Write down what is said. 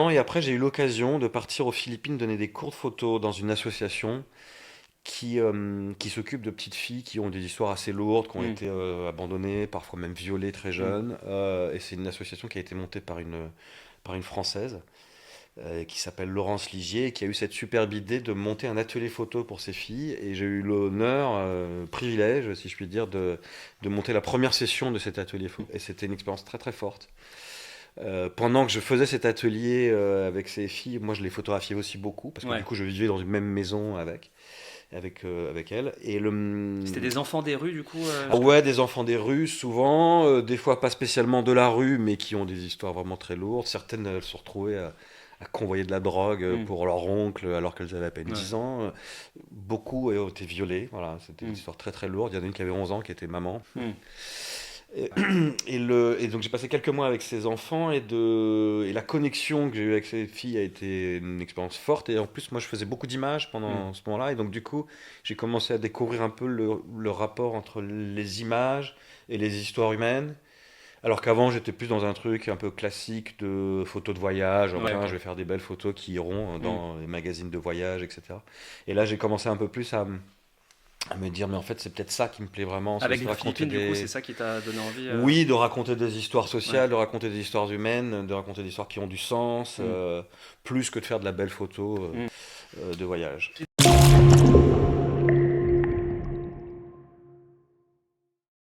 Et après, j'ai eu l'occasion de partir aux Philippines donner des cours de photo dans une association qui s'occupe de petites filles qui ont des histoires assez lourdes, qui ont Hmm, été abandonnées, parfois même violées très hmm. jeunes. Et c'est une association qui a été montée par une Française qui s'appelle Laurence Ligier, et qui a eu cette superbe idée de monter un atelier photo pour ces filles. Et j'ai eu l'honneur, privilège, si je puis dire, de monter la première session de cet atelier photo. Et c'était une expérience très très forte. Pendant que je faisais cet atelier avec ces filles, moi je les photographiais aussi beaucoup, parce que du Ouais. coup je vivais dans une même maison avec elles. C'était des enfants des rues, du coup, Ah ouais, des enfants des rues, souvent, des fois pas spécialement de la rue, mais qui ont des histoires vraiment très lourdes. Certaines elles se sont retrouvées à convoyer de la drogue Hmm, pour leur oncle alors qu'elles avaient à peine ouais. 10 ans. Beaucoup ont été violées, voilà, c'était des Hmm, histoires très très lourdes. Il y en a une qui avait 11 ans, qui était maman. hmm. Et, et donc j'ai passé quelques mois avec ces enfants et la connexion que j'ai eue avec ces filles a été une expérience forte. Et en plus, moi je faisais beaucoup d'images Hmm. pendant ce moment-là. Et donc du coup, j'ai commencé à découvrir un peu le rapport entre les images et les histoires humaines. Alors qu'avant, j'étais plus dans un truc un peu classique de photos de voyage. Oh, Ouais, tiens, ok. je vais faire des belles photos qui iront Hmm. dans les magazines de voyage, etc. Et là, j'ai commencé un peu plus à me dire, mais en fait, c'est peut-être ça qui me plaît vraiment, c'est Avec aussi de les raconter Philippines, du coup, c'est des, ça qui t'a donné envie oui, de raconter des histoires Ouais. sociales, de raconter des histoires humaines, de raconter des histoires qui ont du sens, Hmm, plus que de faire de la belle photo hmm. de voyage.